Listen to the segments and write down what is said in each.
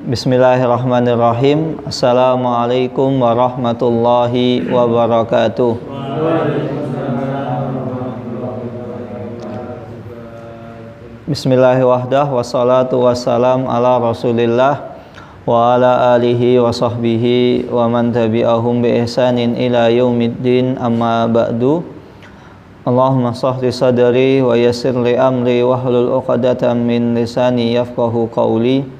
Bismillahirrahmanirrahim. Assalamualaikum warahmatullahi wabarakatuh. Bismillahirrahmanirrahim. Wassalatu wassalam ala rasulillah wa ala alihi wa sahbihi wa man tabi'ahum bi ihsanin ila yaumiddin, amma ba'du. Allahumma sahli sadri wa yassir li amri wahlul 'uqdatam min lisani yafqahu qawli.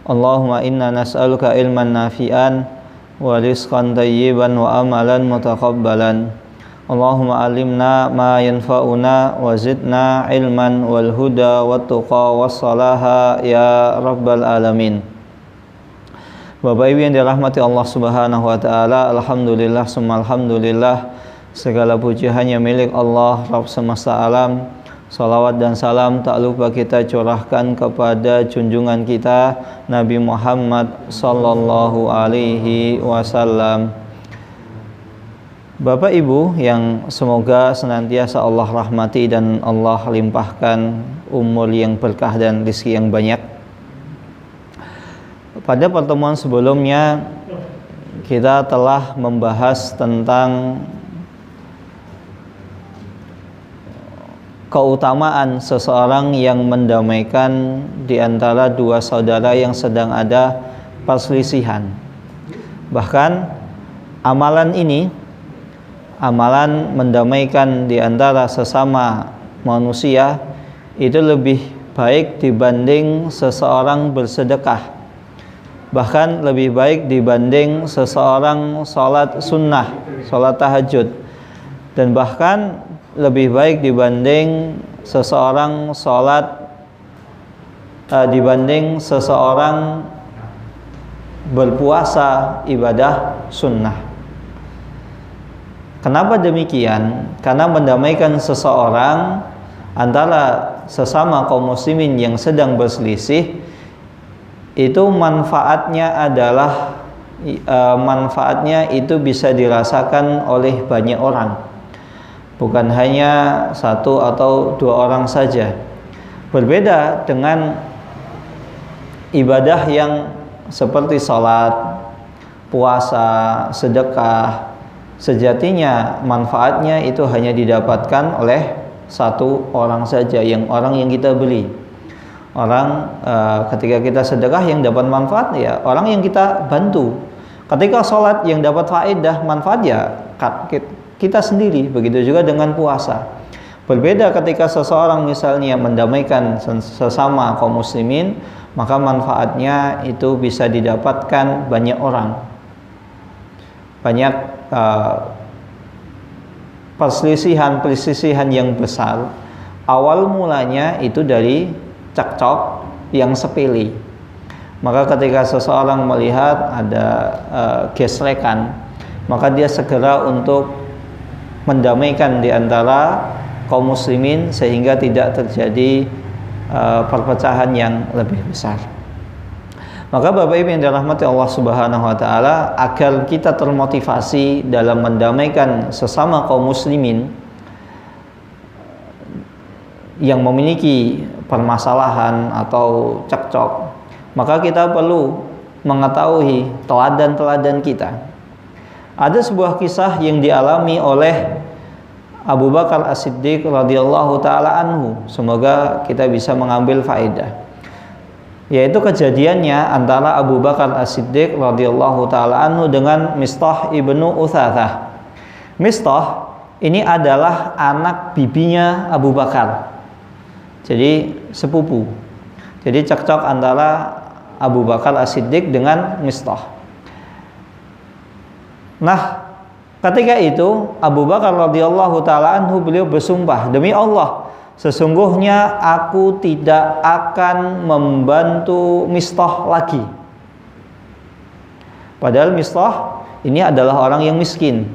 Allahumma inna nas'aluka ilman nafi'an wa rizqan thayyiban wa amalan mutaqabbalan. Allahumma alimna ma yanfa'una wa zidna ilman wal huda wat tuqa was salaha ya rabbal alamin. Bapak Ibu yang dirahmati Allah Subhanahu wa taala, alhamdulillah summa alhamdulillah, segala puji hanya milik Allah Rabb semesta alam. Salawat dan salam tak lupa kita curahkan kepada junjungan kita Nabi Muhammad sallallahu alaihi wasallam. Bapak Ibu yang semoga senantiasa Allah rahmati dan Allah limpahkan umur yang berkah dan rezeki yang banyak. Pada pertemuan sebelumnya kita telah membahas tentang keutamaan seseorang yang mendamaikan di antara dua saudara yang sedang ada perselisihan. Bahkan amalan ini, amalan mendamaikan di antara sesama manusia, itu lebih baik dibanding seseorang bersedekah. Bahkan lebih baik dibanding seseorang sholat sunnah, sholat tahajud. Dan bahkan lebih baik dibanding seseorang dibanding seseorang berpuasa ibadah sunnah. Kenapa demikian? Karena mendamaikan seseorang antara sesama kaum muslimin yang sedang berselisih, itu manfaatnya itu bisa dirasakan oleh banyak orang. Bukan hanya satu atau dua orang saja. Berbeda dengan ibadah yang seperti salat, puasa, sedekah. Sejatinya manfaatnya itu hanya didapatkan oleh satu orang saja, orang yang kita beli. Ketika kita sedekah yang dapat manfaat ya orang yang kita bantu. Ketika salat yang dapat faedah manfaat ya kita sendiri. Begitu juga dengan puasa. Berbeda ketika seseorang misalnya mendamaikan sesama kaum muslimin, maka manfaatnya itu bisa didapatkan banyak orang. Banyak perselisihan yang besar awal mulanya itu dari cekcok yang sepele. Maka ketika seseorang melihat ada gesrekan, maka dia segera untuk mendamaikan di antara kaum muslimin sehingga tidak terjadi perpecahan yang lebih besar. Maka Bapak Ibu yang dirahmati Allah Subhanahu wa taala, agar kita termotivasi dalam mendamaikan sesama kaum muslimin yang memiliki permasalahan atau cekcok, maka kita perlu mengetahui teladan-teladan kita. Ada sebuah kisah yang dialami oleh Abu Bakar As-Siddiq radhiyallahu taala anhu. Semoga kita bisa mengambil faedah. Yaitu kejadiannya antara Abu Bakar As-Siddiq radhiyallahu taala anhu dengan Mistah ibnu Utsatsah. Mistah ini adalah anak bibinya Abu Bakar. Jadi sepupu. Jadi cekcok antara Abu Bakar As-Siddiq dengan Mistah. Nah, ketika itu Abu Bakar radhiyallahu taala anhu beliau bersumpah, demi Allah, sesungguhnya aku tidak akan membantu Mistah lagi. Padahal Mistah ini adalah orang yang miskin.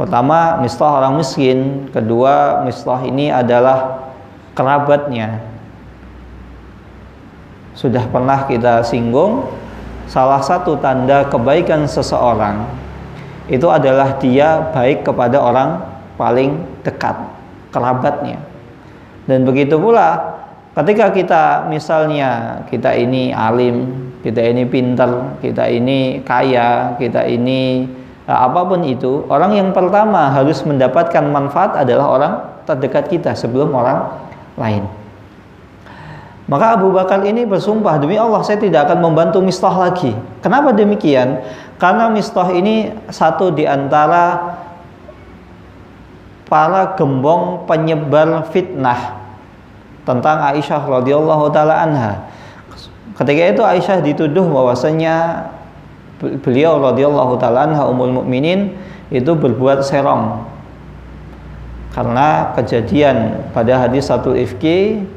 Pertama, Mistah orang miskin. Kedua, Mistah ini adalah kerabatnya. Sudah pernah kita singgung, salah satu tanda kebaikan seseorang itu adalah dia baik kepada orang paling dekat, kerabatnya. Dan begitu pula ketika kita misalnya kita ini alim, kita ini pintar, kita ini kaya, kita ini apapun itu, orang yang pertama harus mendapatkan manfaat adalah orang terdekat kita sebelum orang lain. Maka Abu Bakar ini bersumpah, demi Allah saya tidak akan membantu Mistah lagi. Kenapa demikian? Karena Mistah ini satu di antara para gembong penyebar fitnah tentang Aisyah radhiyallahu taala anha. Ketika itu Aisyah dituduh bahwasanya beliau radhiyallahu taala anha ummul mukminin itu berbuat serong. Karena kejadian pada hadis satu ifki,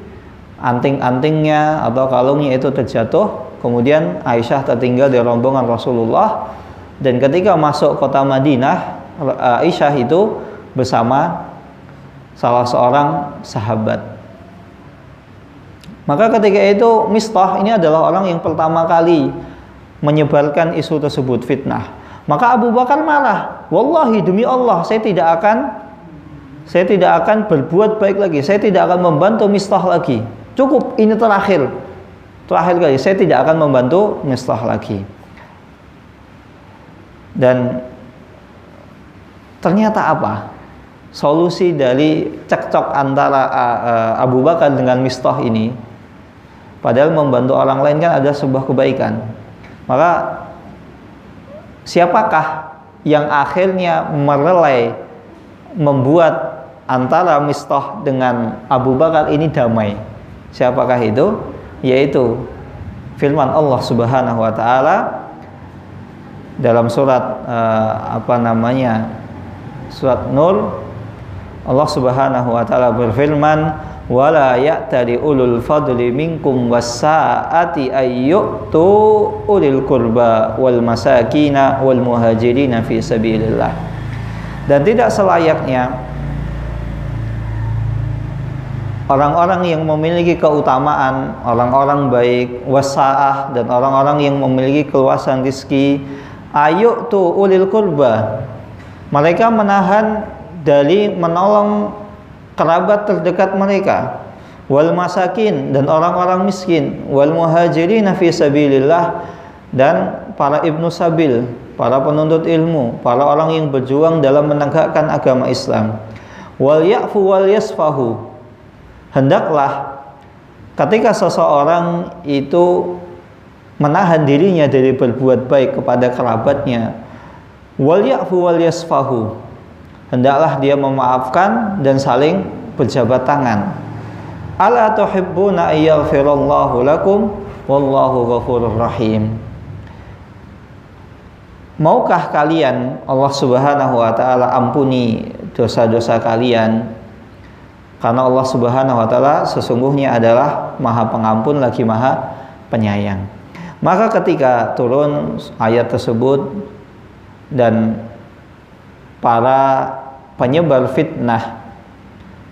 anting-antingnya atau kalungnya itu terjatuh, kemudian Aisyah tertinggal di rombongan Rasulullah, dan ketika masuk kota Madinah, Aisyah itu bersama salah seorang sahabat. Maka ketika itu Mistah ini adalah orang yang pertama kali menyebarkan isu tersebut, fitnah. Maka Abu Bakar marah, wallahi demi Allah saya tidak akan berbuat baik lagi, saya tidak akan membantu Mistah lagi. Cukup, ini terakhir kali, saya tidak akan membantu Mistah lagi. Dan ternyata apa? Solusi dari cekcok antara Abu Bakar dengan Mistah ini, padahal membantu orang lain kan ada sebuah kebaikan. Maka siapakah yang akhirnya merelai membuat antara Mistah dengan Abu Bakar ini damai? Siapakah itu? Yaitu firman Allah Subhanahu wa taala dalam surat surat Nur. Allah Subhanahu wa taala berfirman, wala ya'tali ulul fadli minkum was-sa'ati ayyutu ulil qurba wal masakina wal muhajirina fi sabilillah. Dan tidak selayaknya orang-orang yang memiliki keutamaan, orang-orang baik, wasa'ah, dan orang-orang yang memiliki keluasan rezeki, ayyutu ulil qurba, mereka menahan dari menolong kerabat terdekat mereka, wal masakin, dan orang-orang miskin, wal muhajirin fi sabilillah, dan para ibnu sabil, para penuntut ilmu, para orang yang berjuang dalam menegakkan agama Islam, wal ya'fu wal yasfahu. Hendaklah ketika seseorang itu menahan dirinya dari berbuat baik kepada kerabatnya, wal ya'fu wal yasfahu, hendaklah dia memaafkan dan saling berjabat tangan. Ala tuhibbuna ayaghfirallahu lakum wallahu ghafurur rahim. Maukah kalian Allah Subhanahu wa taala ampuni dosa-dosa kalian? Karena Allah Subhanahu wa taala sesungguhnya adalah Maha Pengampun lagi Maha Penyayang. Maka ketika turun ayat tersebut dan para penyebar fitnah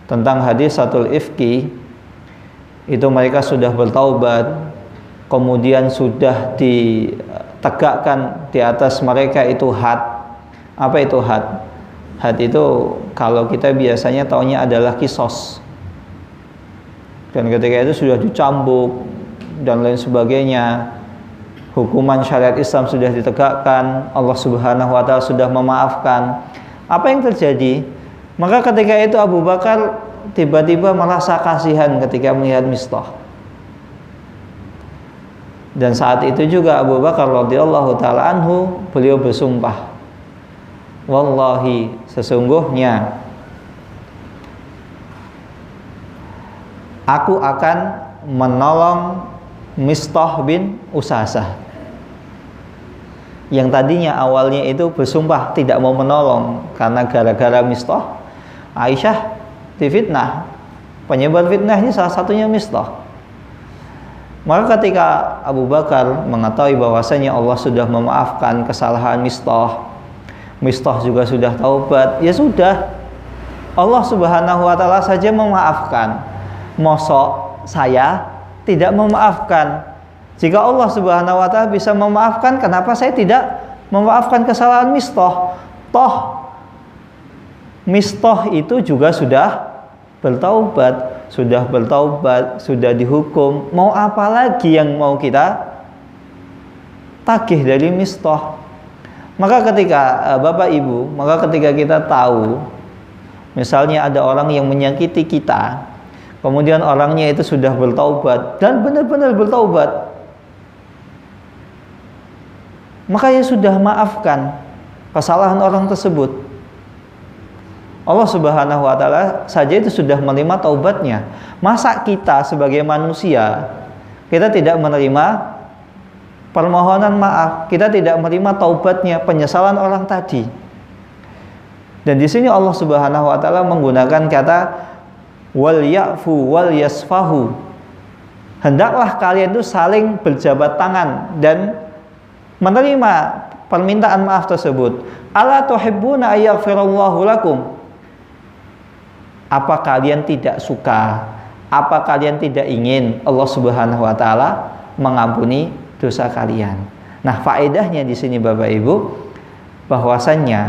tentang hadis satul ifki itu mereka sudah bertaubat, kemudian sudah ditegakkan di atas mereka itu had. Apa itu had? Had itu kalau kita biasanya taunya adalah kisos, dan ketika itu sudah dicambuk dan lain sebagainya, hukuman syariat Islam sudah ditegakkan, Allah Subhanahu wa taala sudah memaafkan. Apa yang terjadi? Maka ketika itu Abu Bakar tiba-tiba merasa kasihan ketika melihat Mistah. Dan saat itu juga Abu Bakar radhiyallahu taala anhu, beliau bersumpah, wallahi sesungguhnya aku akan menolong Mistah bin Usasah, yang tadinya awalnya itu bersumpah tidak mau menolong karena gara-gara Mistah. Aisyah difitnah, penyebar fitnahnya salah satunya Mistah. Maka ketika Abu Bakar mengetahui bahwasanya Allah sudah memaafkan kesalahan Mistah, Mistah juga sudah taubat, ya sudah, Allah Subhanahu wa taala saja memaafkan, mosok saya tidak memaafkan? Jika Allah Subhanahu wa taala bisa memaafkan, kenapa saya tidak memaafkan kesalahan Mistah? Toh Mistah itu juga sudah bertaubat, sudah dihukum. Mau apa lagi yang mau kita tagih dari Mistah. Maka ketika Bapak Ibu, maka ketika kita tahu misalnya ada orang yang menyakiti kita, kemudian orangnya itu sudah bertaubat dan benar-benar bertaubat, maka ya sudah maafkan kesalahan orang tersebut. Allah Subhanahu wa taala saja itu sudah menerima taubatnya. Masa kita sebagai manusia kita tidak menerima permohonan maaf, kita tidak menerima taubatnya, penyesalan orang tadi. Dan di sini Allah Subhanahu wa taala menggunakan kata wal ya'fu wal yasfahu. Hendaklah kalian itu saling berjabat tangan dan menerima permintaan maaf tersebut. Ala tuhibbuna ayaghfirallahu lakum. Apa kalian tidak suka? Apa kalian tidak ingin Allah Subhanahu wa taala mengampuni dosa kalian? Nah, faedahnya di sini Bapak Ibu bahwasannya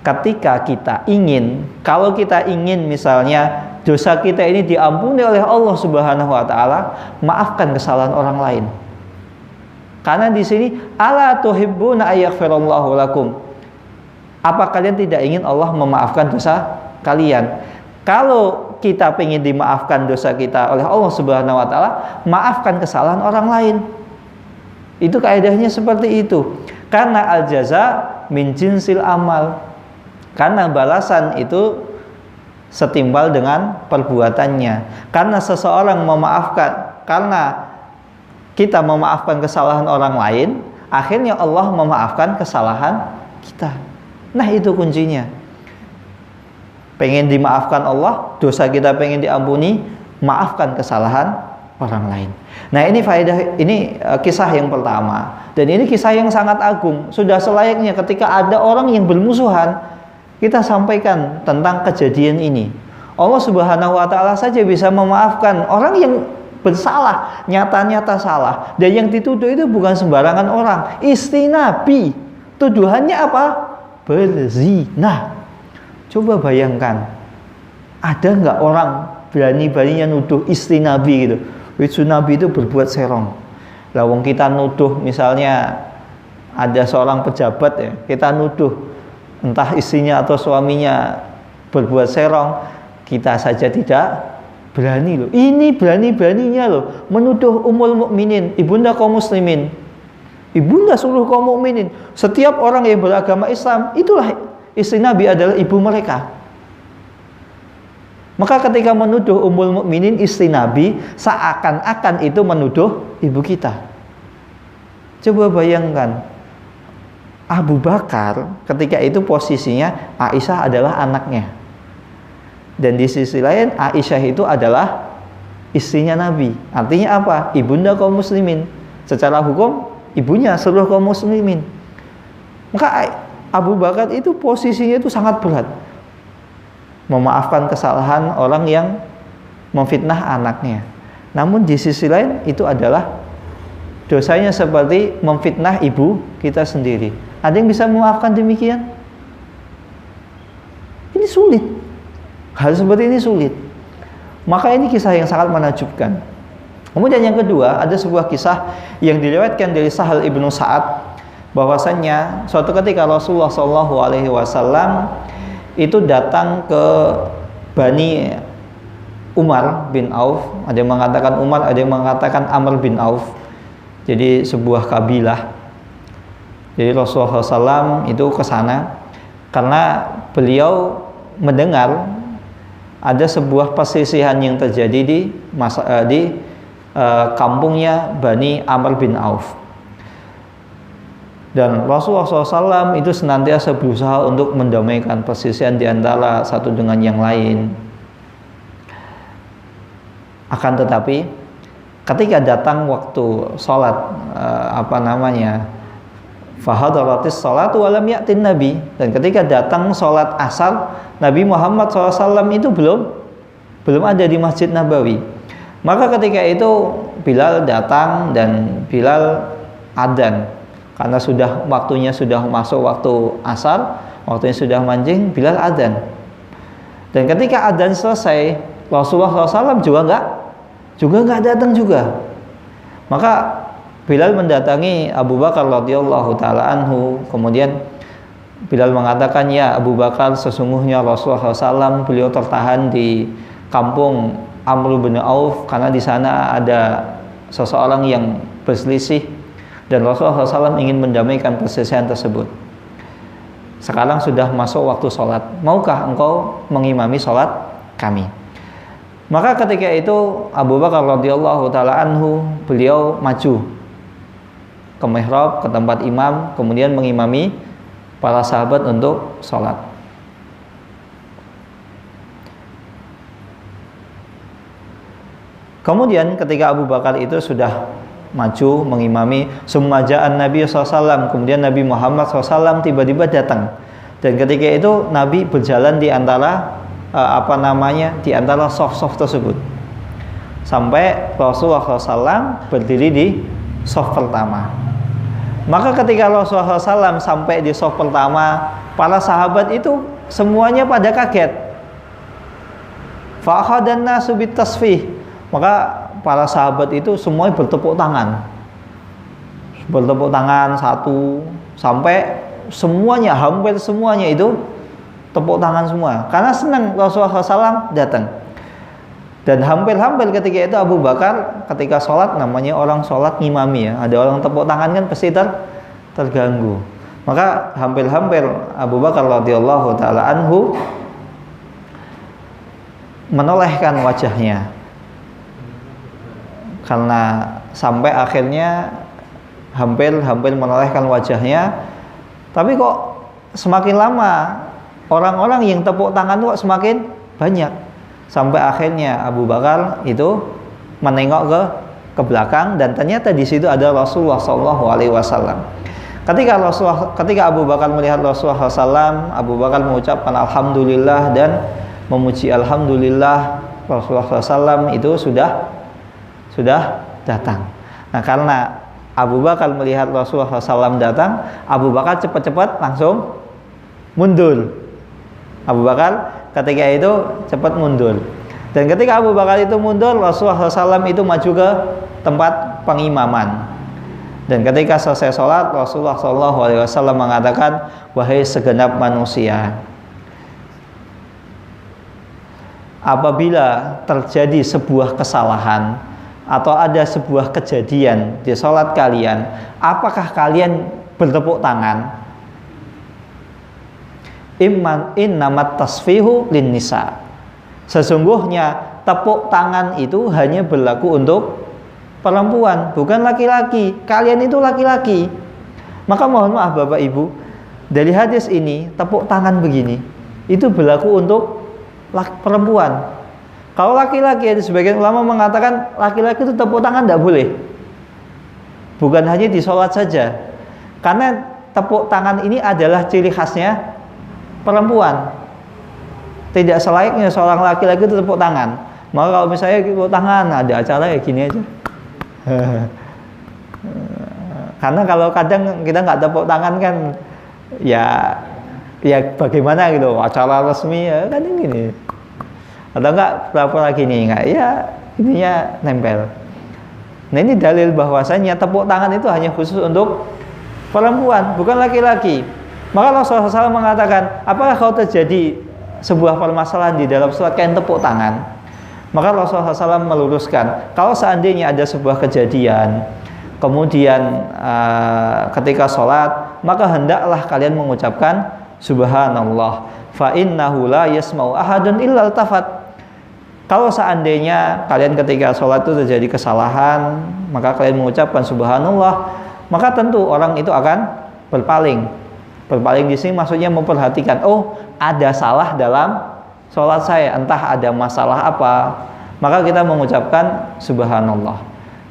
ketika kita ingin, kalau kita ingin misalnya dosa kita ini diampuni oleh Allah Subhanahu wa taala, maafkan kesalahan orang lain. Karena di sini ala tuhibbuna ayaghfirallahu lakum. Apa kalian tidak ingin Allah memaafkan dosa kalian? Kalau kita ingin dimaafkan dosa kita oleh Allah Subhanahu wa taala, maafkan kesalahan orang lain. Itu kaidahnya seperti itu. Karena al-jaza min jinsil amal. Karena balasan itu setimbal dengan perbuatannya. Karena seseorang memaafkan, karena kita memaafkan kesalahan orang lain, akhirnya Allah memaafkan kesalahan kita. Nah, itu kuncinya. Pengen dimaafkan Allah, dosa kita pengen diampuni, maafkan kesalahan orang lain. Nah, ini faedah, ini kisah yang pertama. Dan ini kisah yang sangat agung. Sudah selayaknya ketika ada orang yang bermusuhan, kita sampaikan tentang kejadian ini. Allah Subhanahu wa taala saja bisa memaafkan orang yang bersalah, nyata-nyata salah. Dan yang dituduh itu bukan sembarangan orang, istri Nabi. Tuduhannya apa? Berzina. Coba bayangkan, ada nggak orang berani-beraninya nuduh istri Nabi gitu? Istri Nabi itu berbuat serong. Lah wong kita nuduh misalnya ada seorang pejabat ya, kita nuduh entah istrinya atau suaminya berbuat serong, kita saja tidak berani loh. Ini berani-beraninya loh menuduh Ummul Mukminin, ibunda kaum muslimin, ibunda seluruh kaum mukminin. Setiap orang yang beragama Islam, itulah istri Nabi adalah ibu mereka. Maka ketika menuduh Ummul Mukminin istri Nabi, seakan-akan itu menuduh ibu kita. Coba bayangkan, Abu Bakar ketika itu posisinya Aisyah adalah anaknya. Dan di sisi lain Aisyah itu adalah istrinya Nabi. Artinya apa? Ibunda kaum muslimin. Secara hukum ibunya seluruh kaum muslimin. Maka Abu Bakar itu posisinya itu sangat berat. Memaafkan kesalahan orang yang memfitnah anaknya. Namun di sisi lain itu adalah dosanya seperti memfitnah ibu kita sendiri. Ada yang bisa memaafkan demikian? Ini sulit. Hal seperti ini sulit. Maka ini kisah yang sangat menakjubkan. Kemudian yang kedua, ada sebuah kisah yang diriwayatkan dari Sahal ibnu Sa'ad, bahwasannya suatu ketika Rasulullah SAW itu datang ke Bani Umar bin Auf. Ada yang mengatakan Umar, ada yang mengatakan Amr bin Auf. Jadi sebuah kabilah. Jadi Rasulullah SAW itu ke sana karena beliau mendengar ada sebuah perselisihan yang terjadi di kampungnya Bani Amr bin Auf. Dan Rasulullah SAW itu senantiasa berusaha untuk mendamaikan perselisihan di antara satu dengan yang lain. Akan tetapi ketika datang waktu sholat, fahadaratis sholatu walam ya'tin Nabi, dan ketika datang sholat asar, Nabi Muhammad SAW itu belum ada di Masjid Nabawi. Maka ketika itu Bilal datang dan Bilal adzan. Karena waktunya sudah masuk waktu asar, waktunya sudah mancing, Bilal adzan. Dan ketika adzan selesai, Rasulullah SAW juga nggak datang juga. Maka Bilal mendatangi Abu Bakar radhiyallahu taala anhu. Kemudian Bilal mengatakan, ya Abu Bakar, sesungguhnya Rasulullah SAW beliau tertahan di kampung Amr bin Auf karena di sana ada seseorang yang berselisih dan Rasulullah SAW ingin mendamaikan perselisihan tersebut. Sekarang sudah masuk waktu sholat, maukah engkau mengimami sholat kami? Maka ketika itu Abu Bakar radhiyallahu taala anhu, beliau maju ke mihrab, ke tempat imam, kemudian mengimami para sahabat untuk sholat. Kemudian ketika Abu Bakar itu sudah maju mengimami, sumajaan Nabi SAW, kemudian Nabi Muhammad SAW tiba-tiba datang. Dan ketika itu Nabi berjalan di antara di antara shaf-shaf tersebut, sampai Rasulullah SAW berdiri di shaf pertama. Maka ketika Rasulullah SAW sampai di shaf pertama, para sahabat itu semuanya pada kaget. Fa akhadhan nasu bitasfih. Maka para sahabat itu semuanya bertepuk tangan satu, sampai semuanya, hampir semuanya itu tepuk tangan semua karena senang Rasulullah SAW datang. Dan hampir ketika itu Abu Bakar ketika sholat, namanya orang sholat ngimami ya, ada orang tepuk tangan kan pasti terganggu. Maka hampir Abu Bakar radhiyallahu taala anhu menolehkan wajahnya, karena sampai akhirnya hampir menolehkan wajahnya. Tapi kok semakin lama orang-orang yang tepuk tangan kok semakin banyak, sampai akhirnya Abu Bakar itu menengok ke belakang dan ternyata di situ ada Rasulullah SAW. Ketika Abu Bakar melihat Rasulullah SAW, Abu Bakar mengucapkan alhamdulillah dan memuji alhamdulillah Rasulullah SAW itu sudah datang. Nah, karena Abu Bakar melihat Rasulullah SAW datang, Abu Bakar cepat-cepat langsung mundur. Abu Bakar ketika itu cepat mundur. Dan ketika Abu Bakar itu mundur, Rasulullah SAW itu maju ke tempat pengimaman. Dan ketika selesai sholat, Rasulullah SAW mengatakan, wahai segenap manusia, apabila terjadi sebuah kesalahan atau ada sebuah kejadian di sholat kalian, apakah kalian bertepuk tangan? Innamat tasfihu lin nisa. Sesungguhnya tepuk tangan itu hanya berlaku untuk perempuan, bukan laki-laki. Kalian itu laki-laki. Maka mohon maaf Bapak Ibu, dari hadis ini tepuk tangan begini itu berlaku untuk perempuan. Kalau laki-laki, sebagian ulama mengatakan laki-laki itu tepuk tangan tidak boleh. Bukan hanya di sholat saja. Karena tepuk tangan ini adalah ciri khasnya perempuan. Tidak selayaknya seorang laki-laki itu tepuk tangan. Maka kalau misalnya tepuk tangan, ada acara kayak gini aja. Karena kalau kadang kita nggak tepuk tangan kan, ya bagaimana gitu, acara resmi ya kadang gini. Atau enggak pura-pura gini, enggak, ya ininya nempel. Nah, ini dalil bahwasanya tepuk tangan itu hanya khusus untuk perempuan, bukan laki-laki. Maka Rasulullah SAW mengatakan, apakah kalau terjadi sebuah permasalahan di dalam sholat kalian tepuk tangan? Maka Rasulullah SAW meluruskan, kalau seandainya ada sebuah kejadian, kemudian ketika sholat, maka hendaklah kalian mengucapkan subhanallah, fa innahu la yasma'u ahadun illa altafat. Kalau seandainya kalian ketika sholat itu terjadi kesalahan, maka kalian mengucapkan subhanallah, maka tentu orang itu akan berpaling. Berpaling di sini maksudnya memperhatikan, oh ada salah dalam sholat saya, entah ada masalah apa, maka kita mengucapkan subhanallah.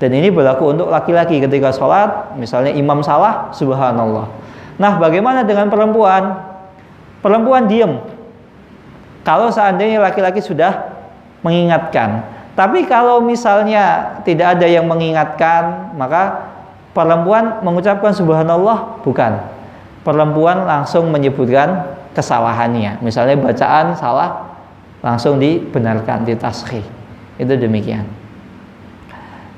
Dan ini berlaku untuk laki-laki ketika sholat, misalnya imam salah, subhanallah. Nah, bagaimana dengan perempuan? Perempuan diam kalau seandainya laki-laki sudah mengingatkan. Tapi kalau misalnya tidak ada yang mengingatkan, maka perempuan mengucapkan subhanallah bukan. Perempuan langsung menyebutkan kesalahannya. Misalnya bacaan salah, langsung dibenarkan, ditashih. Itu demikian.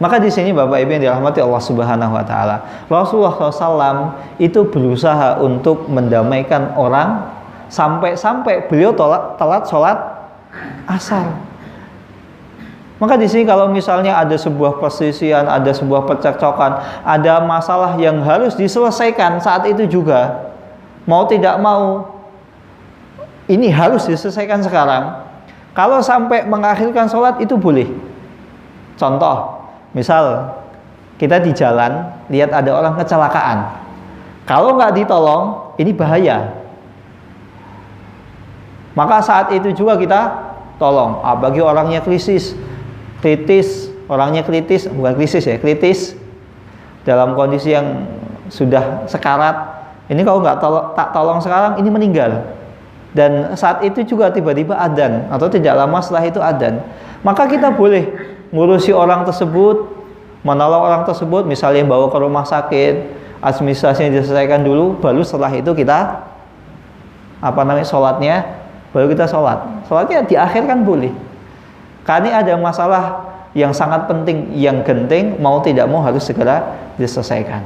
Maka di sini Bapak Ibu yang dirahmati Allah Subhanahu wa taala, Rasulullah SAW itu berusaha untuk mendamaikan orang sampai beliau telat sholat asar. Maka di sini kalau misalnya ada sebuah perselisihan, ada sebuah percekcokan, ada masalah yang harus diselesaikan saat itu juga, mau tidak mau ini harus diselesaikan sekarang. Kalau sampai mengakhirkan sholat itu boleh. Contoh, misal kita di jalan lihat ada orang kecelakaan, kalau nggak ditolong ini bahaya. Maka saat itu juga kita tolong. Bagi orangnya kritis, orangnya kritis, bukan krisis ya, kritis dalam kondisi yang sudah sekarat. Ini kalau nggak tak tolong sekarang ini meninggal. Dan saat itu juga tiba-tiba adzan atau tidak lama setelah itu adzan. Maka kita boleh ngurusi orang tersebut, menolong orang tersebut, misalnya bawa ke rumah sakit, administrasinya diselesaikan dulu, baru setelah itu kita sholatnya, baru kita sholat. Sholatnya diakhirkan boleh. Karena ada masalah yang sangat penting, yang genting, mau tidak mau harus segera diselesaikan.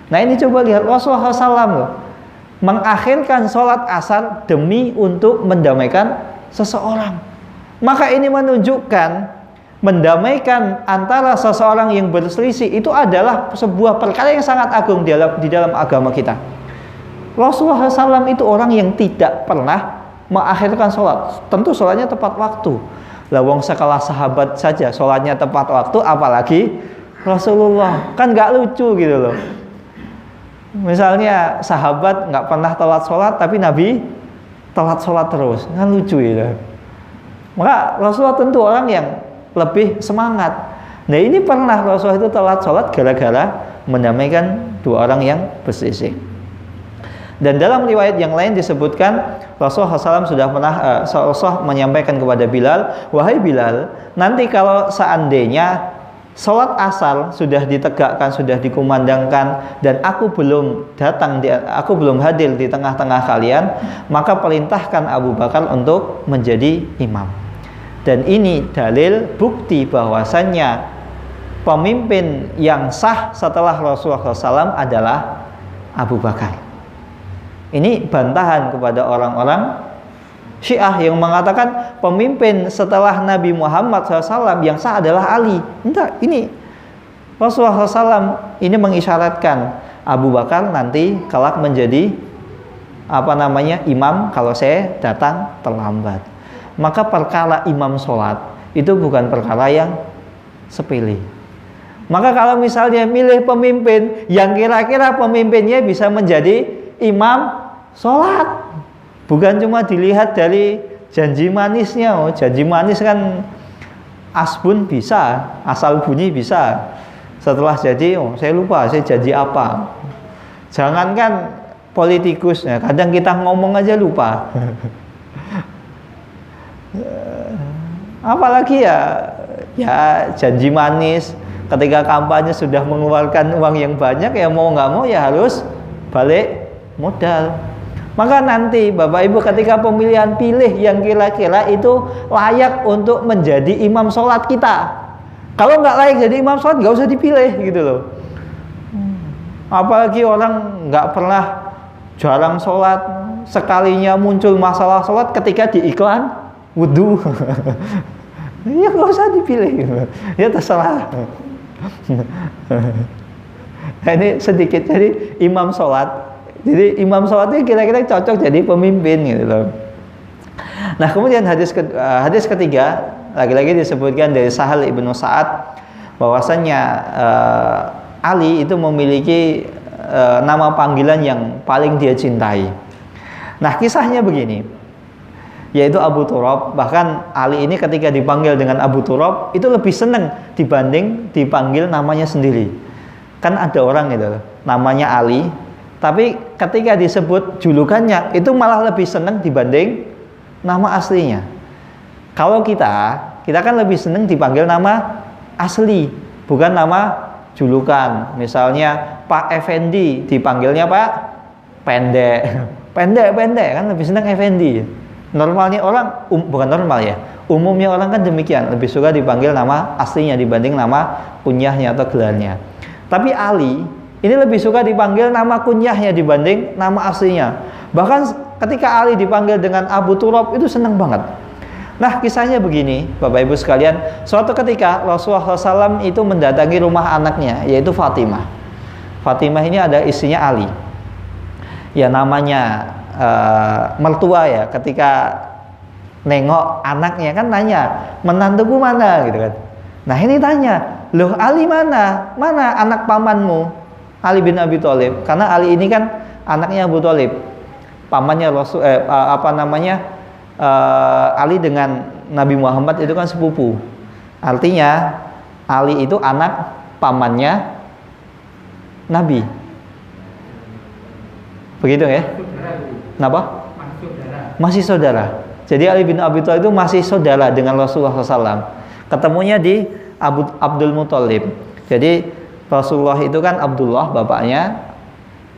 Nah ini coba lihat Rasulullah SAW loh, mengakhirkan sholat asar demi untuk mendamaikan seseorang. Maka ini menunjukkan mendamaikan antara seseorang yang berselisih itu adalah sebuah perkara yang sangat agung di dalam agama kita. Rasulullah SAW itu orang yang tidak pernah mengakhirkan sholat. Tentu sholatnya tepat waktu. Lawang sekelas sahabat saja sholatnya tepat waktu, apalagi Rasulullah. Kan gak lucu gitu loh. Misalnya sahabat nggak pernah telat sholat, tapi Nabi telat sholat terus, kan lucu ya. Maka Rasulullah tentu orang yang lebih semangat. Nah ini pernah Rasulullah itu telat sholat gara-gara mendamaikan dua orang yang berselisih. Dan dalam riwayat yang lain disebutkan Rasulullah SAW sudah pernah Rasulullah menyampaikan kepada Bilal, wahai Bilal, nanti kalau seandainya sholat asar sudah ditegakkan, sudah dikumandangkan, dan aku belum hadir di tengah-tengah kalian, maka perintahkan Abu Bakar untuk menjadi imam. Dan ini dalil bukti bahwasannya pemimpin yang sah setelah Rasulullah SAW adalah Abu Bakar. Ini bantahan kepada orang-orang Syiah yang mengatakan pemimpin setelah Nabi Muhammad SAW yang sah adalah Ali. Enggak, ini Rasulullah SAW ini mengisyaratkan Abu Bakar nanti kelak menjadi imam kalau saya datang terlambat. Maka perkara imam sholat itu bukan perkara yang sepele. Maka kalau misalnya milih pemimpin yang kira-kira pemimpinnya bisa menjadi imam sholat, bukan cuma dilihat dari janji manisnya. Janji manis kan asbun bisa, asal bunyi bisa. Setelah jadi, saya lupa saya janji apa. Jangankan politikus, ya, kadang kita ngomong aja lupa. Apalagi ya janji manis. Ketika kampanye sudah mengeluarkan uang yang banyak, ya mau nggak mau ya harus balik modal. Maka nanti Bapak Ibu ketika pemilihan pilih yang kira-kira itu layak untuk menjadi imam sholat kita. Kalau nggak layak jadi imam sholat nggak usah dipilih gitu loh. Apalagi orang nggak pernah, jarang sholat, sekalinya muncul masalah sholat ketika di iklan wudhu. Ya nggak usah dipilih, ya terserah. Nah, ini sedikit jadi imam sholat. Jadi imam sholatnya kira-kira cocok jadi pemimpin gitu loh. Nah kemudian hadis ketiga lagi-lagi disebutkan dari Sahal ibnu Sa'ad bahwasannya Ali itu memiliki nama panggilan yang paling dia cintai. Nah kisahnya begini, yaitu Abu Turab. Bahkan Ali ini ketika dipanggil dengan Abu Turab itu lebih senang dibanding dipanggil namanya sendiri. Kan ada orang gitu loh, namanya Ali, tapi ketika disebut julukannya itu malah lebih senang dibanding nama aslinya. Kalau kita kan lebih senang dipanggil nama asli, bukan nama julukan. Misalnya Pak Effendi dipanggilnya Pak pendek kan lebih senang Effendi. Normalnya orang bukan normal ya. Umumnya orang kan demikian, lebih suka dipanggil nama aslinya dibanding nama kunyahnya atau gelarnya. Tapi Ali ini lebih suka dipanggil nama kunyahnya dibanding nama aslinya. Bahkan ketika Ali dipanggil dengan Abu Turab itu senang banget. Nah, kisahnya begini, Bapak Ibu sekalian. Suatu ketika Rasulullah SAW itu mendatangi rumah anaknya, yaitu Fatimah. Fatimah ini ada istrinya Ali. Ya namanya mertua ya, ketika nengok anaknya kan nanya, menantuku mana gitu kan. Nah ini tanya, loh Ali mana? Mana anak pamanmu? Ali bin Abi Thalib. Karena Ali ini kan anaknya Abu Thalib. Pamannya Rasul Ali dengan Nabi Muhammad itu kan sepupu. Artinya Ali itu anak pamannya Nabi. Begitu ya? Kenapa? Masih saudara. Jadi Ali bin Abi Thalib itu masih saudara dengan Rasulullah SAW. Ketemunya di Abdul Muthalib. Jadi Rasulullah itu kan Abdullah bapaknya,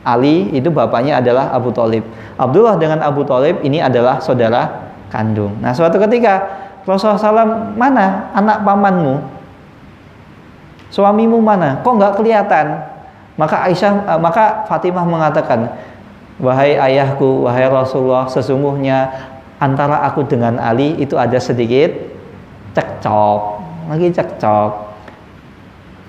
Ali itu bapaknya adalah Abu Thalib. Abdullah dengan Abu Thalib ini adalah saudara kandung. Nah suatu ketika Rasulullah SAW, mana anak pamanmu? Suamimu mana? Kok nggak kelihatan? Maka Fatimah mengatakan, wahai ayahku, wahai Rasulullah, sesungguhnya antara aku dengan Ali itu ada sedikit cekcok, lagi cekcok.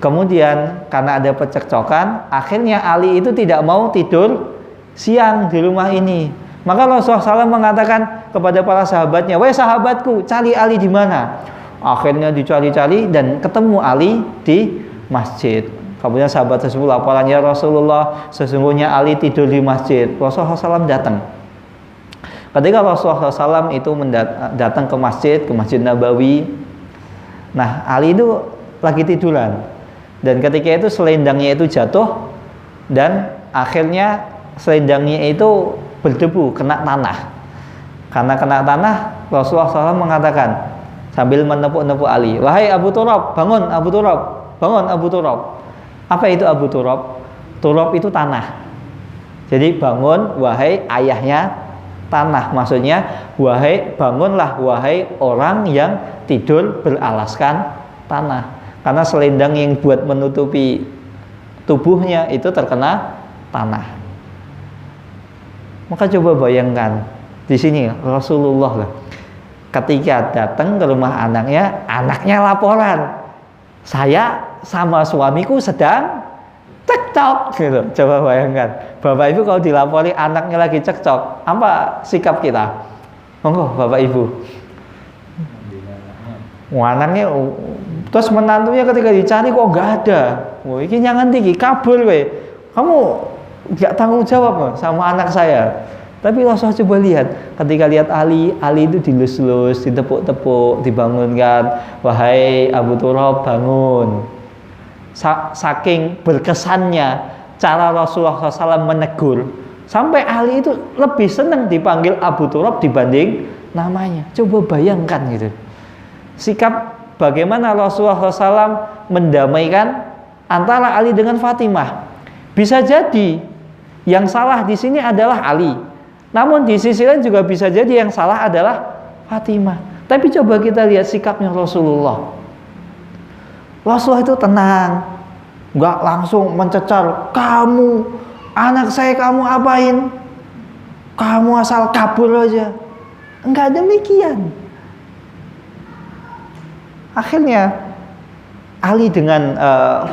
Kemudian karena ada percekcokan, akhirnya Ali itu tidak mau tidur siang di rumah ini. Maka Rasulullah SAW mengatakan kepada para sahabatnya, wahai sahabatku, cari Ali di mana? Akhirnya dicari-cari dan ketemu Ali di masjid. Kemudian sahabat tersebut laporan, ya Rasulullah, sesungguhnya Ali tidur di masjid. Rasulullah SAW datang. Ketika Rasulullah SAW itu datang ke Masjid Nabawi, nah Ali itu lagi tiduran, dan ketika itu selendangnya itu jatuh, dan akhirnya selendangnya itu berdebu, kena tanah. Karena kena tanah, Rasulullah SAW mengatakan sambil menepuk-nepuk Ali, wahai Abu Turab, bangun Abu Turab, bangun Abu Turab. Apa itu Abu Turab? Turab itu tanah. Jadi bangun wahai ayahnya tanah, maksudnya wahai bangunlah wahai orang yang tidur beralaskan tanah, karena selendang yang buat menutupi tubuhnya itu terkena tanah. Maka coba bayangkan di sini Rasulullah ketika datang ke rumah anaknya laporan, saya sama suamiku sedang cekcok gitu. Coba bayangkan, Bapak Ibu kalau dilapori anaknya lagi cekcok, apa sikap kita? Monggo Bapak Ibu. Anaknya terus menantunya ketika dicari kok nggak ada. Wah, ini jangan tinggi kabur we. Kamu nggak tanggung jawab sama anak saya. Tapi Rasulullah coba lihat, ketika lihat Ali itu dilus-lus, ditepuk-tepuk, dibangunkan, wahai Abu Turab, bangun. Saking berkesannya cara Rasulullah SAW menegur, sampai Ali itu lebih senang dipanggil Abu Turab dibanding namanya. Coba bayangkan gitu, sikap bagaimana Rasulullah SAW mendamaikan antara Ali dengan Fatimah. Bisa jadi yang salah di sini adalah Ali, namun di sisi lain juga bisa jadi yang salah adalah Fatimah. Tapi coba kita lihat sikapnya Rasulullah. Rasulullah itu tenang, nggak langsung mencecar, kamu anak saya kamu apain, kamu asal kabur aja, enggak demikian. Akhirnya Ali dengan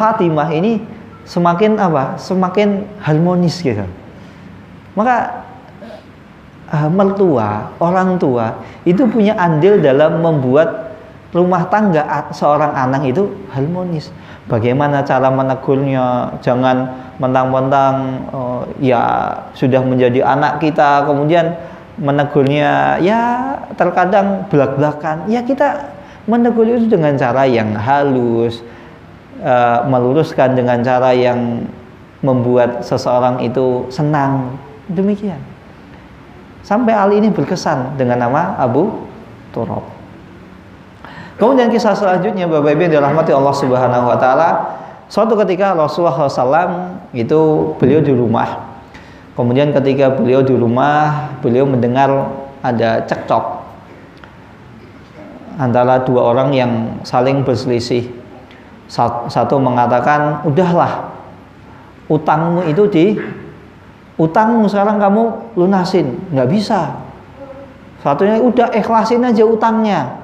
Fatimah ini semakin semakin harmonis gitu. Maka mertua, orang tua itu punya andil dalam membuat rumah tangga seorang anak itu harmonis. Bagaimana cara menegurnya, jangan mentang-mentang ya sudah menjadi anak kita kemudian menegurnya ya terkadang belak-belakan. Ya kita menegur itu dengan cara yang halus, meluruskan dengan cara yang membuat seseorang itu senang. Demikian. Sampai Ali ini berkesan dengan nama Abu Turab. Kemudian kisah selanjutnya, Bapak Ibu yang dirahmati Allah Subhanahu wa taala, suatu ketika Rasulullah SAW itu beliau di rumah. Kemudian ketika beliau di rumah, beliau mendengar ada cekcok. antara dua orang yang saling berselisih. Satu mengatakan, udahlah, utangmu sekarang kamu lunasin. Nggak bisa. Satunya, udah ikhlasin aja utangnya.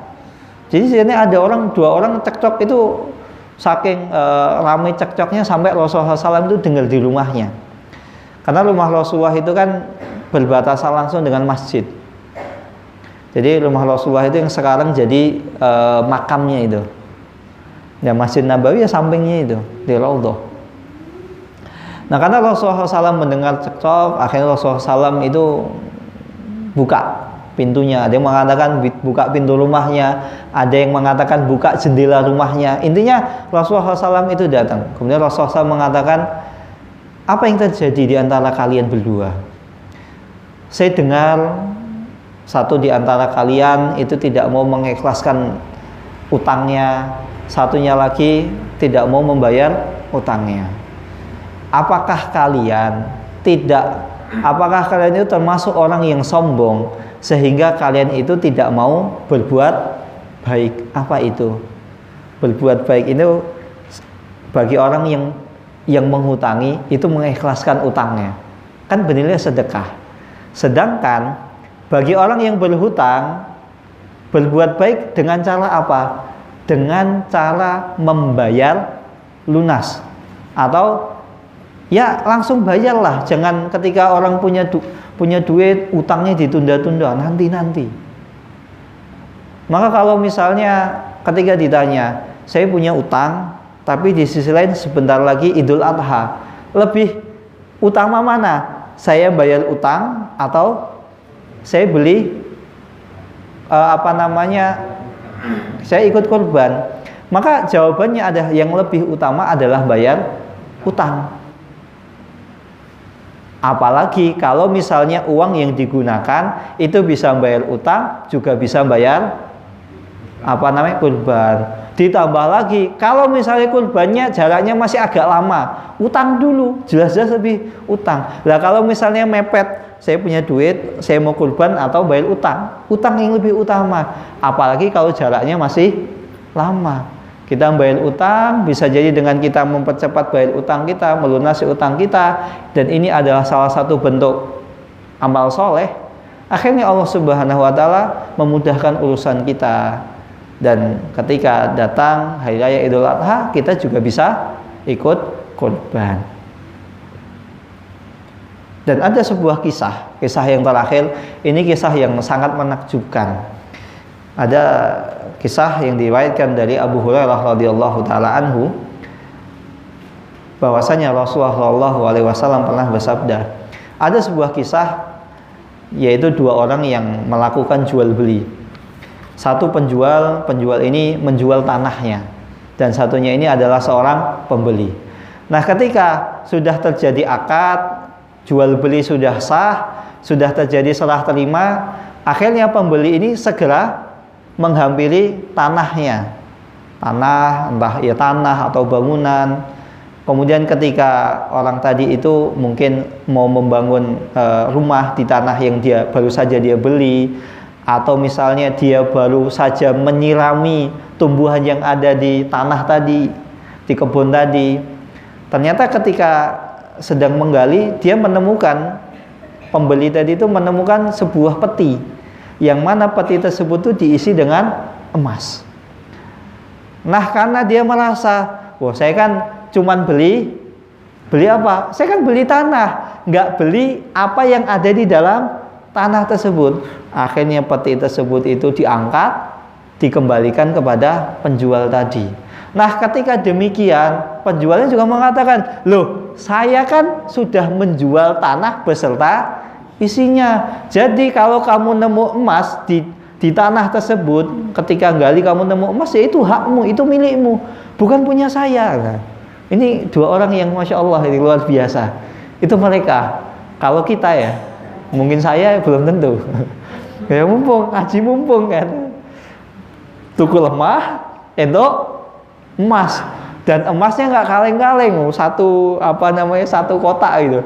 Jadi sini ada dua orang cekcok itu, saking ramai cekcoknya sampai Rasulullah SAW itu dengar di rumahnya. Karena rumah Rasulullah itu kan berbatasan langsung dengan masjid. Jadi rumah Rasulullah itu yang sekarang jadi makamnya itu. Ya, Masjid Nabawi ya sampingnya itu di Raudhah. Nah, karena Rasulullah SAW mendengar cekcok, akhirnya Rasulullah SAW itu buka pintunya. Ada yang mengatakan buka pintu rumahnya, ada yang mengatakan buka jendela rumahnya. Intinya Rasulullah SAW itu datang. Kemudian Rasulullah SAW mengatakan, apa yang terjadi di antara kalian berdua? Saya dengar satu di antara kalian itu tidak mau mengikhlaskan utangnya, satunya lagi tidak mau membayar utangnya. Apakah kalian itu termasuk orang yang sombong sehingga kalian itu tidak mau berbuat baik? Apa itu? Berbuat baik itu bagi orang yang menghutangi itu mengikhlaskan utangnya. Kan bernilai sedekah. Sedangkan bagi orang yang berhutang, berbuat baik dengan cara apa? Dengan cara membayar lunas, atau ya langsung bayarlah. Jangan ketika orang punya duit, utangnya ditunda-tunda nanti. Maka kalau misalnya ketika ditanya, saya punya utang, tapi di sisi lain sebentar lagi Idul Adha, lebih utama mana? Saya bayar utang atau saya beli saya ikut korban? Maka jawabannya ada yang lebih utama adalah bayar utang. Apalagi kalau misalnya uang yang digunakan itu bisa bayar utang, juga bisa bayar kurban. Ditambah lagi kalau misalnya kurbannya jaraknya masih agak lama, utang dulu, jelas-jelas lebih utang. Lah kalau misalnya mepet, saya punya duit, saya mau kurban atau bayar utang yang lebih utama. Apalagi kalau jaraknya masih lama. Kita bayar utang, bisa jadi dengan kita mempercepat bayar utang kita, melunasi utang kita, dan ini adalah salah satu bentuk amal soleh. Akhirnya Allah Subhanahu wa Ta'ala memudahkan urusan kita. Dan ketika datang Hari Raya Idul Adha, kita juga bisa ikut kurban. Dan ada sebuah kisah yang terakhir. Ini kisah yang sangat menakjubkan. Ada kisah yang diriwayatkan dari Abu Hurairah radhiyallahu taala anhu, bahwasanya Rasulullah shallallahu alaihi wasallam pernah bersabda, ada sebuah kisah, yaitu dua orang yang melakukan jual beli. Satu penjual ini menjual tanahnya, dan satunya ini adalah seorang pembeli. Nah, ketika sudah terjadi akad jual beli, sudah sah, sudah terjadi serah terima, akhirnya pembeli ini segera menghampiri tanahnya. Entah ya tanah atau bangunan. Kemudian ketika orang tadi itu mungkin mau membangun rumah di tanah yang baru saja dia beli, atau misalnya dia baru saja menyirami tumbuhan yang ada di tanah tadi, di kebun tadi. Ternyata ketika sedang menggali, dia menemukan, pembeli tadi itu menemukan sebuah peti, yang mana peti tersebut itu diisi dengan emas. Nah, karena dia merasa, wah, saya kan cuman beli apa? Saya kan beli tanah, nggak beli apa yang ada di dalam tanah tersebut. Akhirnya peti tersebut itu diangkat, dikembalikan kepada penjual tadi. Nah, ketika demikian, penjualnya juga mengatakan, loh, saya kan sudah menjual tanah beserta isinya. Jadi kalau kamu nemu emas di tanah tersebut, ketika gali kamu nemu emas, ya itu hakmu, itu milikmu, bukan punya saya. Nah, ini dua orang yang Masya Allah, ini luar biasa. Itu mereka. Kalau kita ya, mungkin saya belum tentu. Ya mumpung, haji mumpung kan. Tuku lemah, emas, dan emasnya nggak kaleng-kaleng, satu kotak gitu.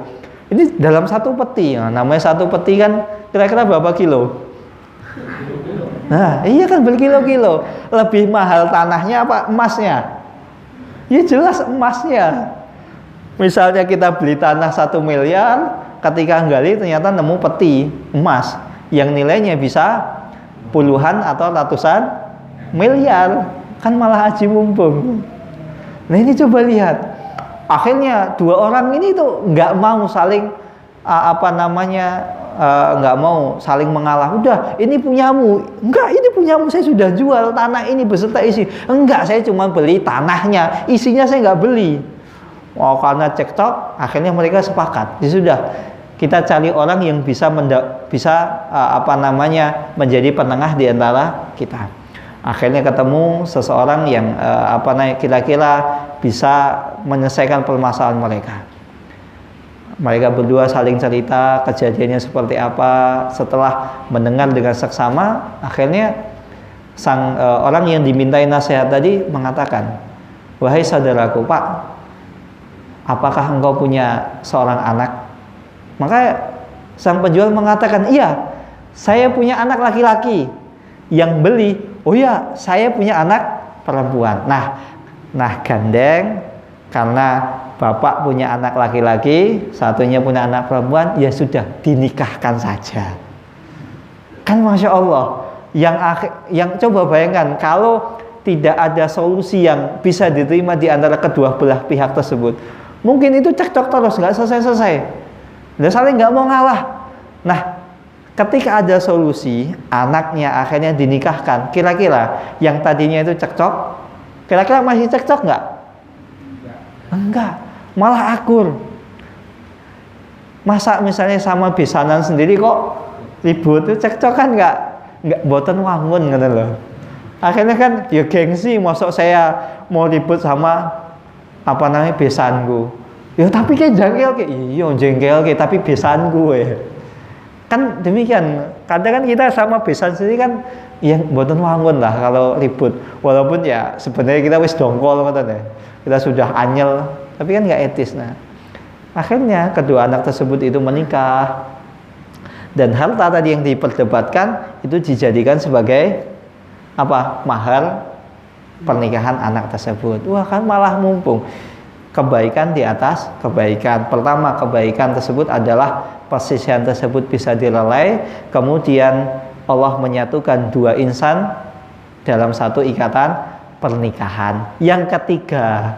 Ini dalam satu peti. Nah, namanya satu peti kan kira-kira berapa kilo? Nah, iya kan berkilo-kilo. Lebih mahal tanahnya apa emasnya? Ya jelas emasnya. Misalnya kita beli tanah 1 miliar, ketika gali ternyata nemu peti emas yang nilainya bisa puluhan atau ratusan miliar, kan malah aji mumpung. Nah ini coba lihat, akhirnya dua orang ini tuh nggak mau saling nggak mau saling mengalah. Udah, ini punyamu. Enggak, ini punyamu, saya sudah jual tanah ini beserta isi. Enggak, saya cuma beli tanahnya, isinya saya nggak beli. Oh, karena cekcok, akhirnya mereka sepakat. Ya sudah, kita cari orang yang bisa menjadi penengah di antara kita. Akhirnya ketemu seseorang yang kira-kira bisa menyelesaikan permasalahan mereka. Mereka berdua saling cerita kejadiannya seperti apa. Setelah mendengar dengan seksama, akhirnya sang orang yang dimintai nasihat tadi mengatakan, "Wahai saudaraku, Pak, apakah engkau punya seorang anak?" Maka sang penjual mengatakan, "Iya, saya punya anak laki-laki." Yang beli, "Oh iya, saya punya anak perempuan." Nah gandeng, karena bapak punya anak laki-laki, satunya punya anak perempuan, ya sudah dinikahkan saja. Kan masya Allah. Yang coba bayangkan kalau tidak ada solusi yang bisa diterima di antara kedua belah pihak tersebut, mungkin itu cekcok terus, nggak selesai-selesai. Udah saling nggak mau ngalah. Nah, ketika ada solusi, anaknya akhirnya dinikahkan. Kira-kira yang tadinya itu cekcok, kira-kira masih cekcok nggak? Enggak, malah akur. Masa misalnya sama besanan sendiri kok ribut, itu cekcok kan nggak boten wangun gitu loh. Akhirnya kan ya gengsi, masuk saya mau ribut sama besanku. Ya tapi kayak jengkel kayak iya jengkel kayak tapi besanku ya. Kan demikian. Kadang kan kita sama besan sendiri kan yang boten wangun lah kalau ribut. Walaupun ya sebenarnya kita wis dongkol ngoten ya. Kita sudah anyel, tapi kan nggak etis. Nah, akhirnya kedua anak tersebut itu menikah, dan harta tadi yang diperdebatkan itu dijadikan sebagai mahar pernikahan anak tersebut. Wah, kan malah mumpung. Kebaikan di atas kebaikan. Pertama, kebaikan tersebut adalah perselisihan tersebut bisa direlai. Kemudian Allah menyatukan dua insan dalam satu ikatan pernikahan. Yang ketiga,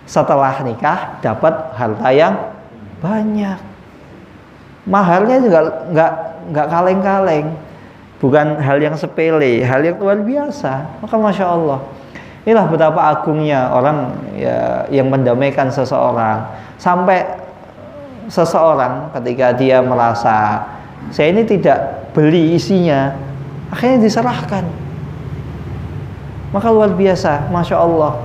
setelah nikah dapat harta yang banyak. Maharnya juga nggak kaleng-kaleng, bukan hal yang sepele, hal yang luar biasa. Maka masya Allah, inilah betapa agungnya orang ya, yang mendamaikan seseorang. Sampai seseorang ketika dia merasa saya ini tidak beli isinya, akhirnya diserahkan. Maka luar biasa, masya Allah.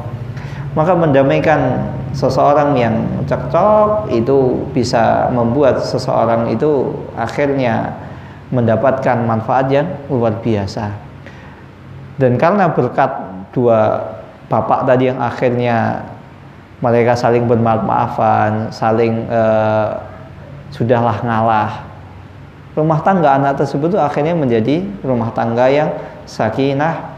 Maka mendamaikan seseorang yang cekcok itu bisa membuat seseorang itu akhirnya mendapatkan manfaat yang luar biasa. Dan karena berkat dua bapak tadi yang akhirnya mereka saling bermaaf-maafan, saling sudahlah ngalah, rumah tangga anak tersebut akhirnya menjadi rumah tangga yang sakinah,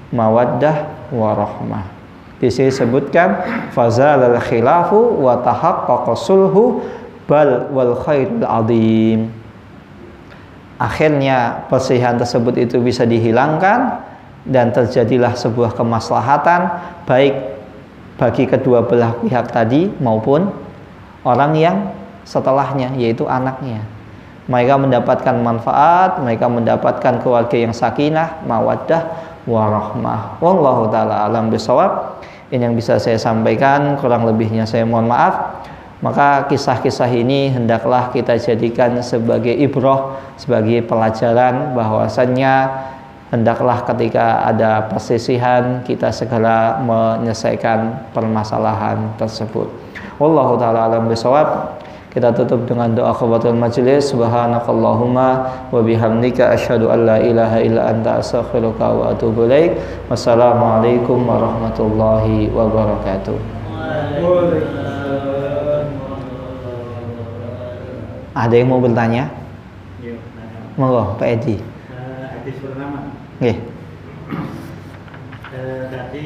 mawaddah, warahmah. Di sini disebutkan fazalal khilafu wa tahaqqaqa sulhu bal wal khairul azim. Akhirnya perselisihan tersebut itu bisa dihilangkan dan terjadilah sebuah kemaslahatan baik bagi kedua belah pihak tadi maupun orang yang setelahnya, yaitu anaknya. Mereka mendapatkan manfaat, mereka mendapatkan keluarga yang sakinah, mawaddah, warahmah. Wallahu ta'ala alam bisawab. Ini yang bisa saya sampaikan, kurang lebihnya saya mohon maaf. Maka kisah-kisah ini hendaklah kita jadikan sebagai ibrah, sebagai pelajaran bahwasannya hendaklah ketika ada perselisihan kita segera menyelesaikan permasalahan tersebut. Wallahu ta'ala alam bisawab. Kita tutup dengan doa khawatul majlis. Subhanakallahumma wa bihamdika asyhadu an la ilaha illa anta astaghfiruka wa atubu ilaik. Wassalamualaikum warahmatullahi wabarakatuh. Ada yang mau bertanya? Monggo, Pak Edi. Ada hadis pertama. Nggih. Tadi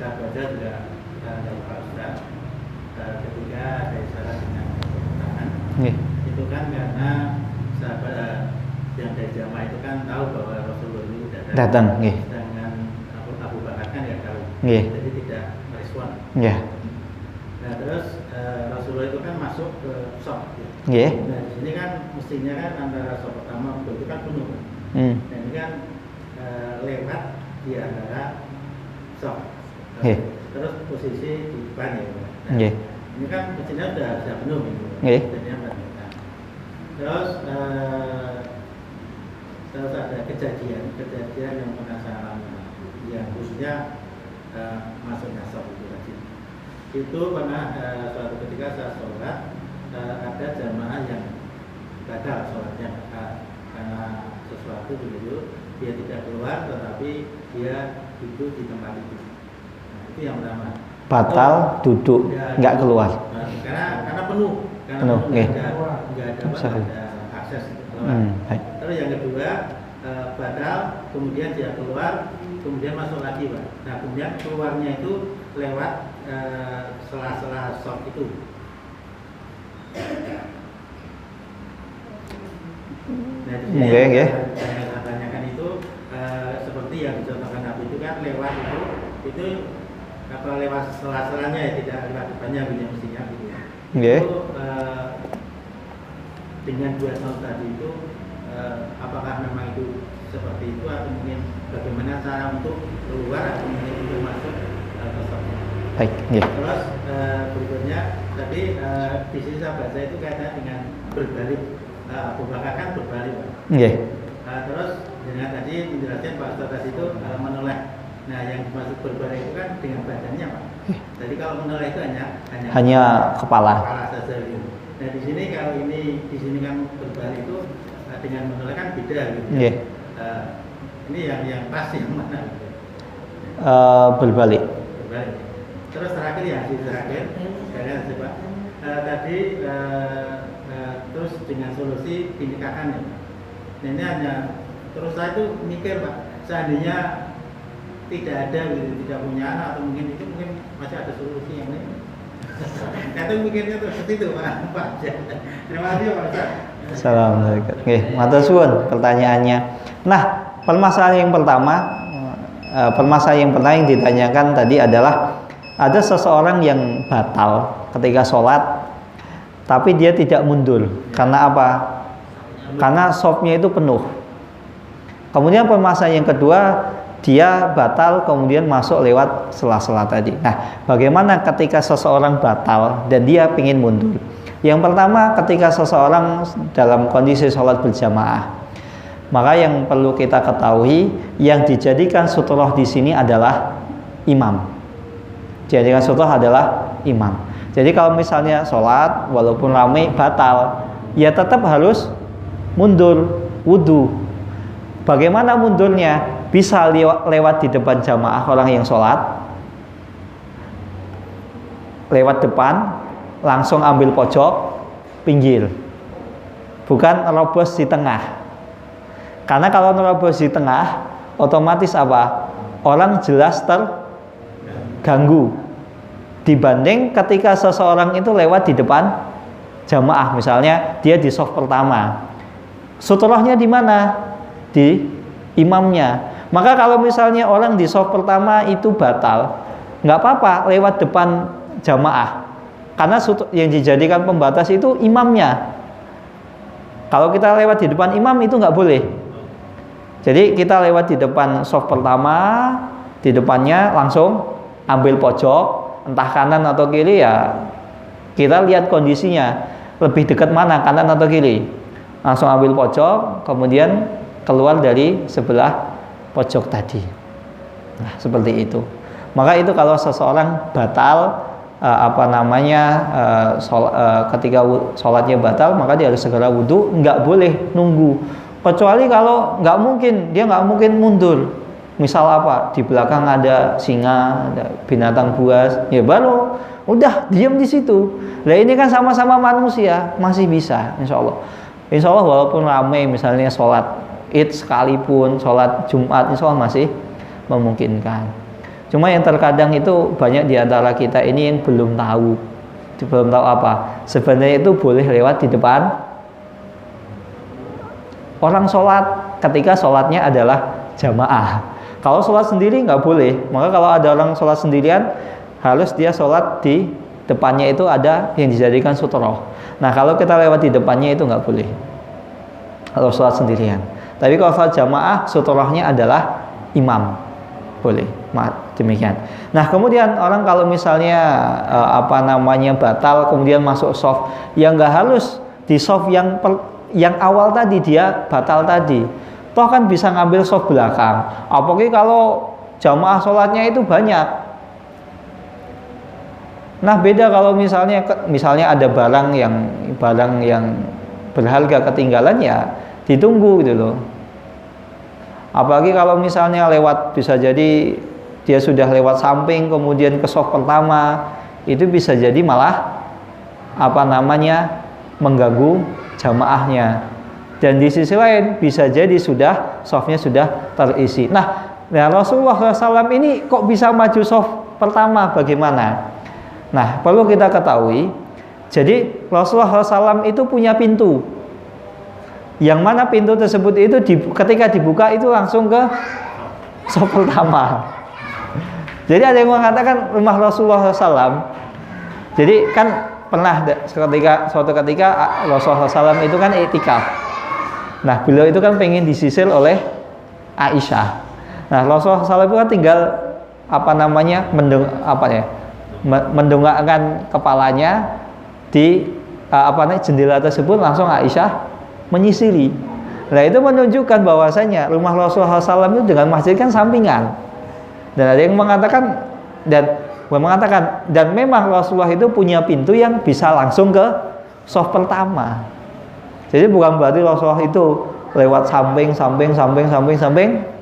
saya baca juga dari Pak Ustaz, ketika ada isyarat dengan tangan, itu kan karena sahabat yang dari jamaah itu kan tahu bahwa Rasulullah itu datang. Dengan Abu Bakar kan ya tahu, jadi tidak merespon. Nah terus Rasulullah itu kan masuk ke shop. Nah di sini kan mestinya kan antara shop pertama itu kan penuh. Nah ini kan lewat di antara shop. Terus posisi di depan ya. Nah, ini kan mestinya sudah penuh gitu. Terus terus ada kejadian yang pernah saya alami, yang khususnya masuknya shop itu tadi. Itu pernah suatu ketika saya sholat, ada jamaah yang gagal sholatnya karena sesuatu begitu, dia tidak keluar tetapi dia duduk di tempat itu. Nah, itu yang pertama. Batal duduk nggak keluar. Karena penuh. Nggak ada akses keluar. Terus yang kedua batal, kemudian dia keluar, kemudian masuk lagi, Pak. Nah kemudian keluarnya itu lewat sela-sela shop itu. Nah, yang saya tanyakan itu seperti yang dicontohkan Nabi itu kan lewat itu apa lewat sela-selanya ya, tidak lewat depannya mestinya gitu ya. Itu dengan dua tahun tadi itu apakah memang itu seperti itu atau mungkin bagaimana cara untuk keluar atau mungkin untuk masuk ke shopnya. Baik. Terus berikutnya tadi di sini saya baca itu kaitannya dengan berbalik. Abu Bakar kan berbalik, Pak. Terus dengan tadi menjelaskan Pak Ustaz itu menoleh. Nah yang dimaksud berbalik itu kan dengan badannya, Pak. Jadi kalau menoleh itu hanya kepala saja gitu. Nah di sini kalau di sini kan berbalik itu dengan menoleh kan beda gitu. Ini yang pas yang mana? Berbalik. Terus terakhir ya, saya coba tadi terus dengan solusi dinikahkan ya. Nah, ini hanya terus saya itu mikir, Pak, seandainya tidak ada gitu, tidak punya anak atau mungkin masih ada solusi yang lain. Saya tuh mikirnya tuh seperti itu, Pak. Terima kasih, Pak. Assalamualaikum. Oke, matur suwun pertanyaannya. Nah, permasalahan yang pertama yang ditanyakan tadi adalah ada seseorang yang batal ketika sholat, tapi dia tidak mundur. Karena apa? Karena shopnya itu penuh. Kemudian permasalahan yang kedua, dia batal kemudian masuk lewat sela-sela tadi. Nah, bagaimana ketika seseorang batal dan dia ingin mundur? Yang pertama, ketika seseorang dalam kondisi sholat berjamaah, maka yang perlu kita ketahui, yang dijadikan sutroh di sini adalah imam. Jadikan sutroh adalah imam. Jadi kalau misalnya sholat walaupun ramai batal, ya tetap harus mundur wudu. Bagaimana mundurnya? Bisa lewat di depan jamaah orang yang sholat, lewat depan, langsung ambil pojok, pinggir, bukan nerobos di tengah. Karena kalau nerobos di tengah, otomatis apa? Orang jelas terganggu. Dibanding ketika seseorang itu lewat di depan jamaah, misalnya dia di shaf pertama, sutrohnya di mana? Di imamnya. Maka kalau misalnya orang di shaf pertama itu batal, nggak apa-apa lewat depan jamaah, karena yang dijadikan pembatas itu imamnya. Kalau kita lewat di depan imam itu nggak boleh. Jadi kita lewat di depan shaf pertama, di depannya langsung ambil pojok, entah kanan atau kiri, ya kita lihat kondisinya lebih dekat mana, kanan atau kiri, langsung ambil pojok, kemudian keluar dari sebelah pojok tadi. Nah, seperti itu. Maka itu kalau seseorang batal ketika sholatnya batal, maka dia harus segera wudhu, nggak boleh nunggu. Kecuali kalau nggak mungkin mundur. Misal apa, di belakang ada singa, ada binatang buas, ya baru udah diam di situ. Nah ini kan sama-sama manusia, masih bisa, insya Allah. Insya Allah walaupun ramai misalnya sholat Id sekalipun, sholat Jumat insya Allah masih memungkinkan. Cuma yang terkadang itu banyak di antara kita ini yang belum tahu apa. Sebenarnya itu boleh lewat di depan orang sholat ketika sholatnya adalah jamaah. Kalau sholat sendiri nggak boleh. Maka kalau ada orang sholat sendirian, harus dia sholat di depannya itu ada yang dijadikan sutroh. Nah kalau kita lewat di depannya itu nggak boleh kalau sholat sendirian. Tapi kalau sholat jamaah, sutrohnya adalah imam, boleh. Demikian. Nah kemudian orang kalau misalnya batal kemudian masuk soft, yang nggak harus di soft yang awal tadi dia batal tadi. Toh kan bisa ngambil soft belakang. Apalagi kalau jamaah sholatnya itu banyak. Nah beda kalau misalnya ada barang yang berharga ketinggalan, ya ditunggu gitu loh. Apalagi kalau misalnya lewat, bisa jadi dia sudah lewat samping kemudian ke soft pertama, itu bisa jadi malah mengganggu jamaahnya. Dan di sisi lain bisa jadi softnya sudah terisi. Nah Rasulullah SAW ini kok bisa maju soft pertama, bagaimana? Nah perlu kita ketahui, jadi Rasulullah SAW itu punya pintu, yang mana pintu tersebut itu ketika dibuka itu langsung ke soft pertama. Jadi ada yang mengatakan rumah Rasulullah SAW. Jadi kan pernah suatu ketika Rasulullah SAW itu kan iktikaf. Nah beliau itu kan pengen disisir oleh Aisyah. Nah Rasulullah SAW itu kan tinggal mendongakkan kepalanya di jendela tersebut, langsung Aisyah menyisiri. Nah itu menunjukkan bahwasanya rumah Rasulullah SAW itu dengan masjid kan sampingan. Dan ada yang mengatakan dan memang Rasulullah itu punya pintu yang bisa langsung ke soft pertama. Jadi bukan berarti Rasulullah itu lewat samping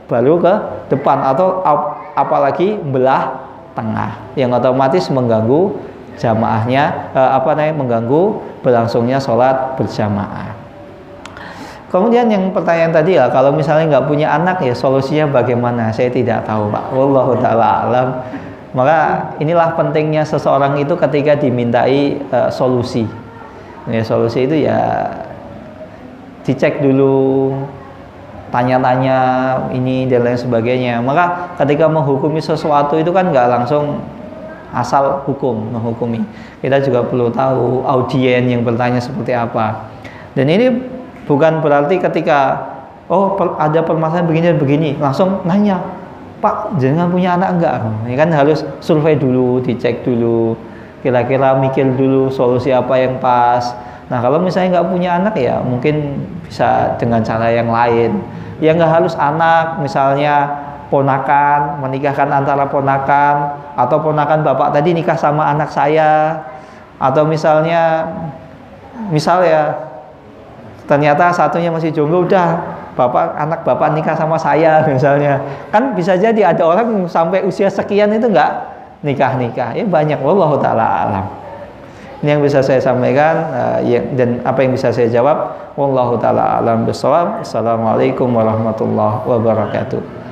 baru ke depan, atau apalagi belah tengah, yang otomatis mengganggu jamaahnya, mengganggu berlangsungnya sholat berjamaah. Kemudian yang pertanyaan tadi ya, kalau misalnya nggak punya anak ya solusinya bagaimana? Saya tidak tahu Pak. Wallahu ta'ala alam. Maka inilah pentingnya seseorang itu ketika dimintai solusi. Ya, solusi itu ya dicek dulu, tanya-tanya ini dan lain sebagainya. Maka ketika menghukumi sesuatu itu kan nggak langsung asal menghukumi. Kita juga perlu tahu audien yang bertanya seperti apa. Dan ini bukan berarti ketika ada permasalahan begini dan begini langsung nanya, Pak jangan punya anak enggak? Ini kan harus survei dulu, dicek dulu, kira-kira mikir dulu solusi apa yang pas. Nah kalau misalnya nggak punya anak ya mungkin bisa dengan cara yang lain. Ya nggak harus anak, misalnya ponakan, menikahkan antara ponakan, atau ponakan bapak tadi nikah sama anak saya, atau misalnya ternyata satunya masih jomblo, udah anak bapak nikah sama saya misalnya. Kan bisa jadi ada orang sampai usia sekian itu nggak nikah. Ya banyak, wallahu ta'ala alam. Ini yang bisa saya sampaikan, dan apa yang bisa saya jawab, wallahu ta'ala alam bissawab. Assalamualaikum warahmatullahi wabarakatuh.